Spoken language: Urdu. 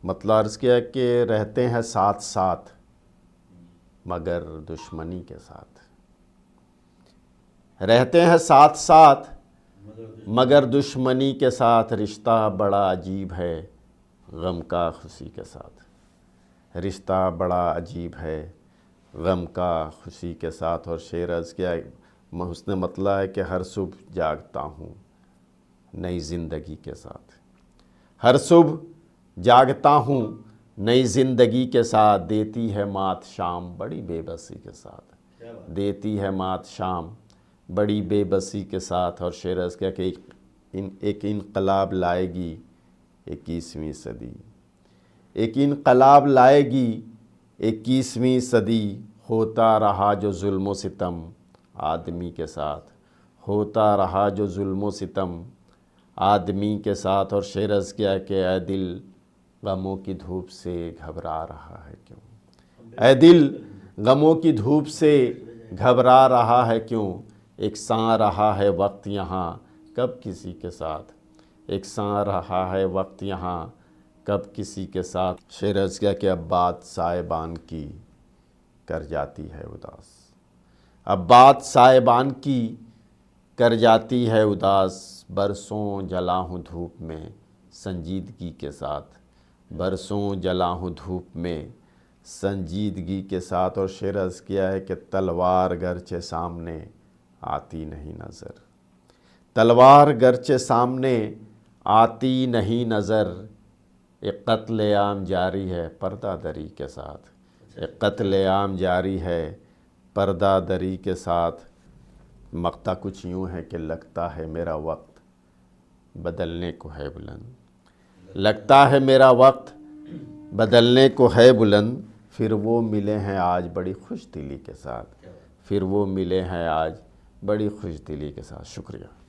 مطلب عرض کیا کہ رہتے ہیں ساتھ ساتھ مگر دشمنی کے ساتھ، رہتے ہیں ساتھ ساتھ مگر دشمنی کے ساتھ، رشتہ بڑا عجیب ہے غم کا خوشی کے ساتھ، رشتہ بڑا عجیب ہے غم کا خوشی کے ساتھ۔ اور شعر عرض کیا حسن مطلع ہے کہ ہر صبح جاگتا ہوں نئی زندگی کے ساتھ، ہر صبح جاگتا ہوں نئی زندگی کے ساتھ، دیتی ہے مات شام بڑی بے بسی کے ساتھ، دیتی ہے مات شام بڑی بے بسی کے ساتھ۔ اور شعر عرض کیا کہ ایک انقلاب لائے گی 21ویں صدی، ایک انقلاب لائے گی 21ویں صدی، ہوتا رہا جو ظلم و ستم آدمی کے ساتھ، ہوتا رہا جو ظلم و ستم آدمی کے ساتھ۔ اور شعر عرض کیا کہ اے دل غموں کی دھوپ سے گھبرا رہا ہے کیوں، اے دل غموں کی دھوپ سے گھبرا رہا ہے کیوں، یکساں رہا ہے وقت یہاں کب کسی کے ساتھ، یکساں رہا ہے وقت یہاں کب کسی کے ساتھ۔ شعر عرض کیا کہ اب بات سائبان کی کر جاتی ہے اداس، اب بات سائبان کی کر جاتی ہے اداس، برسوں جلا ہوں دھوپ میں سنجیدگی کے ساتھ، برسوں جلا ہوں دھوپ میں سنجیدگی کے ساتھ۔ اور شعر عرض کیا ہے کہ تلوار گرچہ سامنے آتی نہیں نظر، تلوار گرچہ سامنے آتی نہیں نظر، ایک قتل عام جاری ہے پردہ دری کے ساتھ، ایک قتل عام جاری ہے پردہ دری کے ساتھ۔ مقطع کچھ یوں ہے کہ لگتا ہے میرا وقت بدلنے کو ہے بلند، لگتا ہے میرا وقت بدلنے کو ہے بلند، پھر وہ ملے ہیں آج بڑی خوش دلی کے ساتھ، پھر وہ ملے ہیں آج بڑی خوش دلی کے ساتھ۔ شکریہ۔